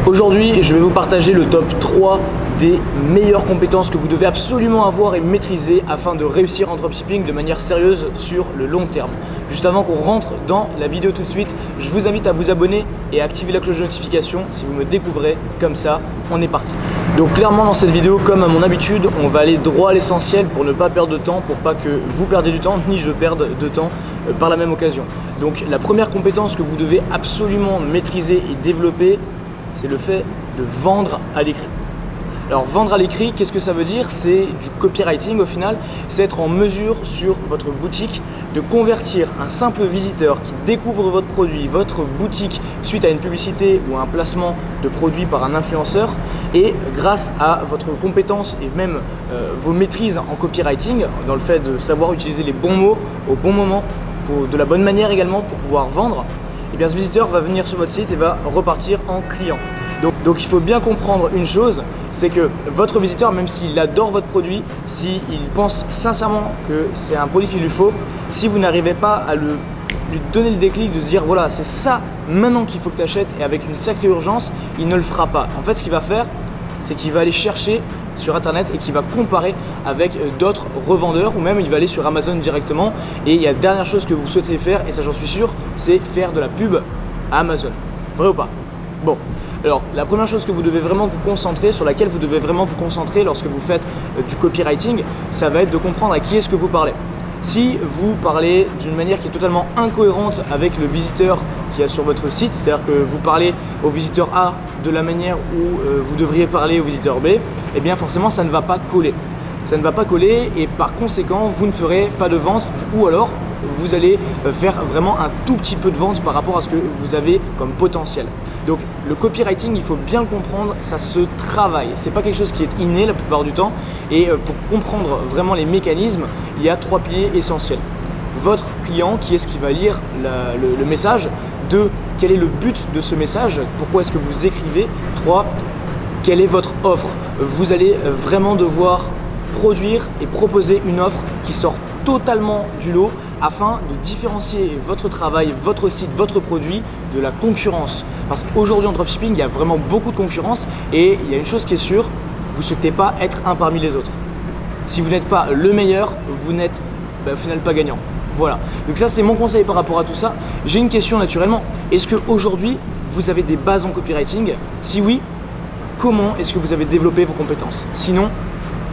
Aujourd'hui, je vais vous partager le top 3 des meilleures compétences que vous devez absolument avoir et maîtriser afin de réussir en dropshipping de manière sérieuse sur le long terme. Juste avant qu'on rentre dans la vidéo tout de suite, je vous invite à vous abonner et à activer la cloche de notification si vous me découvrez. Comme ça, on est parti. Donc clairement dans cette vidéo, comme à mon habitude, on va aller droit à l'essentiel pour ne pas perdre de temps, pour pas que vous perdiez du temps ni je perde de temps par la même occasion. Donc la première compétence que vous devez absolument maîtriser et développer, c'est le fait de vendre à l'écrit. Alors vendre à l'écrit, qu'est-ce que ça veut dire? C'est du copywriting au final, c'est être en mesure sur votre boutique de convertir un simple visiteur qui découvre votre produit, votre boutique suite à une publicité ou à un placement de produit par un influenceur, et grâce à votre compétence et même vos maîtrises en copywriting, dans le fait de savoir utiliser les bons mots au bon moment, de la bonne manière également pour pouvoir vendre, et bien ce visiteur va venir sur votre site et va repartir en client. Donc il faut bien comprendre une chose, c'est que votre visiteur, même s'il adore votre produit, s'il pense sincèrement que c'est un produit qu'il lui faut, si vous n'arrivez pas à lui donner le déclic de se dire voilà, c'est ça maintenant qu'il faut que tu achètes et avec une sacrée urgence, il ne le fera pas. En fait, ce qu'il va faire, c'est qu'il va aller chercher sur internet et qu'il va comparer avec d'autres revendeurs, ou même il va aller sur Amazon directement. Et il y a la dernière chose que vous souhaitez faire, et ça j'en suis sûr, c'est faire de la pub à Amazon. Vrai ou pas? Bon. Alors, la première chose que vous devez vraiment vous concentrer, sur laquelle vous devez vraiment vous concentrer lorsque vous faites du copywriting, ça va être de comprendre à qui est-ce que vous parlez. Si vous parlez d'une manière qui est totalement incohérente avec le visiteur qui est sur votre site, c'est-à-dire que vous parlez au visiteur A de la manière où vous devriez parler au visiteur B, eh bien forcément ça ne va pas coller. Ça ne va pas coller et par conséquent vous ne ferez pas de vente, ou alors vous allez faire vraiment un tout petit peu de vente par rapport à ce que vous avez comme potentiel. Donc le copywriting, il faut bien le comprendre, ça se travaille. C'est pas quelque chose qui est inné la plupart du temps. Et pour comprendre vraiment les mécanismes, il y a 3 piliers essentiels. Votre client, qui est-ce qui va lire le message. 2, quel est le but de ce message? Pourquoi est-ce que vous écrivez? 3, quelle est votre offre? Vous allez vraiment devoir produire et proposer une offre qui sort totalement du lot afin de différencier votre travail, votre site, votre produit de la concurrence. Parce qu'aujourd'hui en dropshipping, il y a vraiment beaucoup de concurrence et il y a une chose qui est sûre, vous ne souhaitez pas être un parmi les autres. Si vous n'êtes pas le meilleur, vous n'êtes au final pas gagnant. Voilà, donc ça c'est mon conseil par rapport à tout ça. J'ai une question naturellement, est-ce qu'aujourd'hui vous avez des bases en copywriting? Si oui, comment est-ce que vous avez développé vos compétences? Sinon,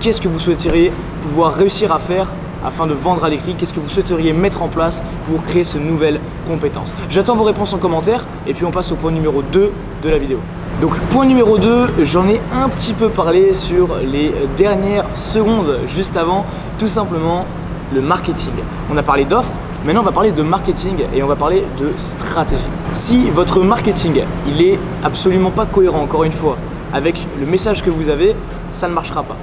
qu'est-ce que vous souhaiteriez pouvoir réussir à faire afin de vendre à l'écrit? Qu'est-ce que vous souhaiteriez mettre en place pour créer cette nouvelle compétence? J'attends vos réponses en commentaire et puis on passe au point numéro 2 de la vidéo. Donc point numéro 2, j'en ai un petit peu parlé sur les dernières secondes juste avant, tout simplement le marketing. On a parlé d'offres, maintenant on va parler de marketing et on va parler de stratégie. Si votre marketing, il est absolument pas cohérent, encore une fois, avec le message que vous avez, ça ne marchera pas.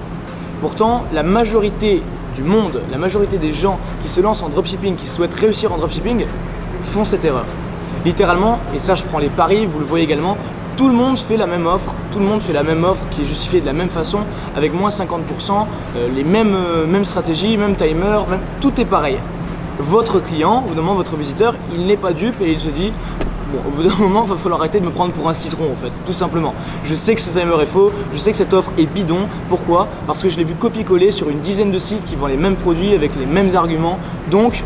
Pourtant, la majorité du monde, la majorité des gens qui se lancent en dropshipping, qui souhaitent réussir en dropshipping, font cette erreur. Littéralement, et ça je prends les paris, vous le voyez également, tout le monde fait la même offre, tout le monde fait la même offre qui est justifiée de la même façon, avec moins 50%, les mêmes stratégies, même timer, tout est pareil. Votre client, ou notamment votre visiteur, il n'est pas dupe et il se dit bon, au bout d'un moment, il va falloir arrêter de me prendre pour un citron en fait, tout simplement. Je sais que ce timer est faux, je sais que cette offre est bidon. Pourquoi? Parce que je l'ai vu copier-coller sur une dizaine de sites qui vendent les mêmes produits avec les mêmes arguments. Donc,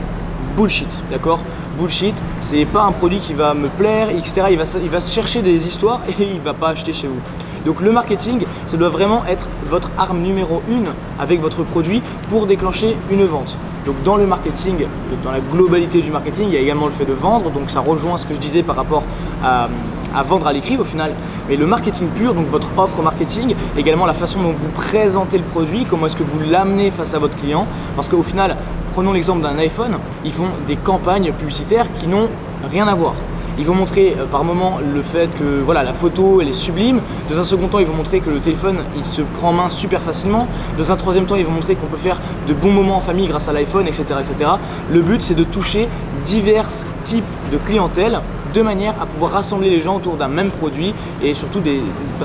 bullshit, d'accord? Bullshit, c'est pas un produit qui va me plaire, etc. Il va se chercher des histoires et il va pas acheter chez vous. Donc le marketing, ça doit vraiment être votre arme numéro 1 avec votre produit pour déclencher une vente. Donc dans le marketing, dans la globalité du marketing, il y a également le fait de vendre, donc ça rejoint ce que je disais par rapport à vendre à l'écrit au final. Mais le marketing pur, donc votre offre marketing, également la façon dont vous présentez le produit, comment est-ce que vous l'amenez face à votre client. Parce qu'au final, prenons l'exemple d'un iPhone, ils font des campagnes publicitaires qui n'ont rien à voir. Ils vont montrer par moment le fait que voilà, la photo elle est sublime. Dans un second temps, ils vont montrer que le téléphone il se prend en main super facilement. Dans un troisième temps, ils vont montrer qu'on peut faire de bons moments en famille grâce à l'iPhone, etc., etc. Le but, c'est de toucher divers types de clientèle de manière à pouvoir rassembler les gens autour d'un même produit et surtout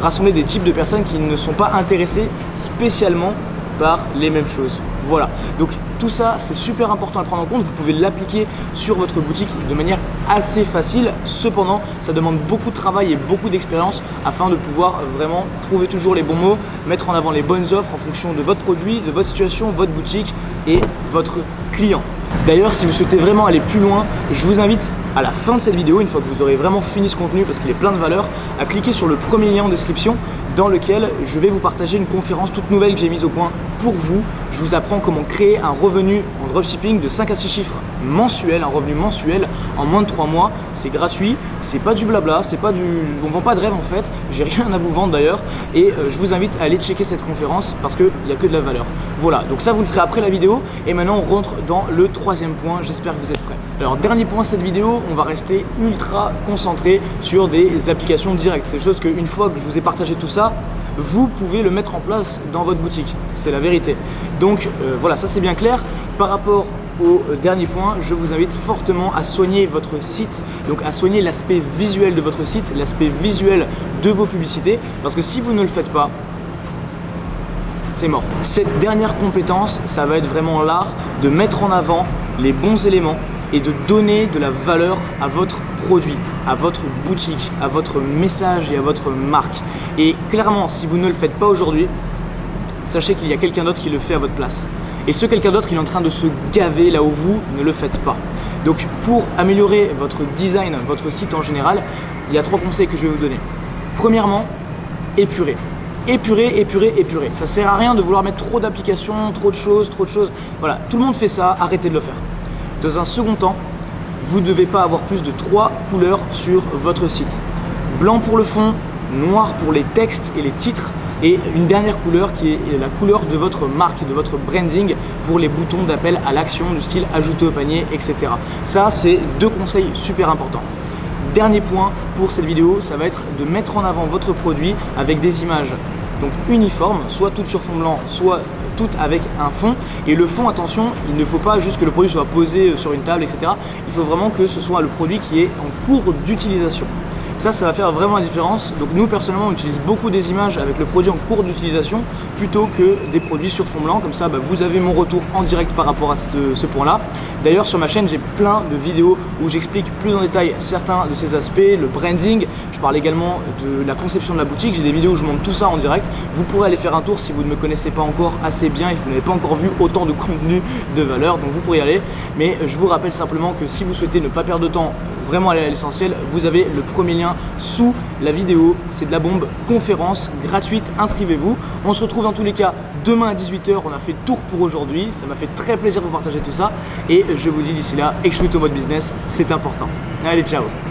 rassembler des types de personnes qui ne sont pas intéressées spécialement par les mêmes choses. Voilà, donc tout ça, c'est super important à prendre en compte. Vous pouvez l'appliquer sur votre boutique de manière assez facile. Cependant, ça demande beaucoup de travail et beaucoup d'expérience afin de pouvoir vraiment trouver toujours les bons mots, mettre en avant les bonnes offres en fonction de votre produit, de votre situation, votre boutique et votre client. D'ailleurs, si vous souhaitez vraiment aller plus loin, je vous invite à la fin de cette vidéo, une fois que vous aurez vraiment fini ce contenu parce qu'il est plein de valeur, à cliquer sur le premier lien en description dans lequel je vais vous partager une conférence toute nouvelle que j'ai mise au point pour vous. Je vous apprends comment créer un revenu en dropshipping de 5 à 6 chiffres mensuels, un revenu mensuel en moins de 3 mois. C'est gratuit, c'est pas du blabla, on vend pas de rêve en fait, j'ai rien à vous vendre d'ailleurs et je vous invite à aller checker cette conférence parce qu'il n'y a que de la valeur. Voilà, donc ça vous le ferez après la vidéo et maintenant on rentre dans le troisième point, j'espère que vous êtes prêts. Alors dernier point de cette vidéo, on va rester ultra concentré sur des applications directes. C'est chose qu'une fois que je vous ai partagé tout ça, vous pouvez le mettre en place dans votre boutique, c'est la vérité. Donc voilà, ça c'est bien clair. Par rapport au dernier point, je vous invite fortement à soigner votre site, donc à soigner l'aspect visuel de votre site, l'aspect visuel de vos publicités, parce que si vous ne le faites pas, c'est mort. Cette dernière compétence, ça va être vraiment l'art de mettre en avant les bons éléments et de donner de la valeur à votre produit, à votre boutique, à votre message et à votre marque. Et clairement, si vous ne le faites pas aujourd'hui, sachez qu'il y a quelqu'un d'autre qui le fait à votre place. Et ce quelqu'un d'autre, il est en train de se gaver là où vous ne le faites pas. Donc pour améliorer votre design, votre site en général, il y a 3 conseils que je vais vous donner. Premièrement, épurer. Épurer, épurer, épurer. Ça sert à rien de vouloir mettre trop d'applications, trop de choses. Voilà, tout le monde fait ça, arrêtez de le faire. Dans un second temps, vous ne devez pas avoir plus de 3 couleurs sur votre site. Blanc pour le fond, noir pour les textes et les titres, et une dernière couleur qui est la couleur de votre marque, de votre branding pour les boutons d'appel à l'action du style ajouter au panier, etc. Ça, c'est 2 conseils super importants. Dernier point pour cette vidéo, ça va être de mettre en avant votre produit avec des images donc uniformes, soit toutes sur fond blanc, soit toutes avec un fond. Et le fond, attention, il ne faut pas juste que le produit soit posé sur une table, etc. Il faut vraiment que ce soit le produit qui est en cours d'utilisation. Ça va faire vraiment la différence. Donc nous personnellement on utilise beaucoup des images avec le produit en cours d'utilisation plutôt que des produits sur fond blanc. Comme ça vous avez mon retour en direct par rapport à ce point là. D'ailleurs sur ma chaîne j'ai plein de vidéos où j'explique plus en détail certains de ces aspects, le branding. Je parle également de la conception de la boutique. J'ai des vidéos où je montre tout ça en direct. Vous pourrez aller faire un tour si vous ne me connaissez pas encore assez bien et que vous n'avez pas encore vu autant de contenu de valeur. Donc vous pourrez y aller. Mais je vous rappelle simplement que si vous souhaitez ne pas perdre de temps, vraiment aller à l'essentiel, vous avez le premier lien sous la vidéo, c'est de la bombe, conférence gratuite, inscrivez-vous. On se retrouve dans tous les cas demain à 18 h, on a fait le tour pour aujourd'hui, ça m'a fait très plaisir de vous partager tout ça et je vous dis d'ici là, explosez votre business, c'est important. Allez, ciao.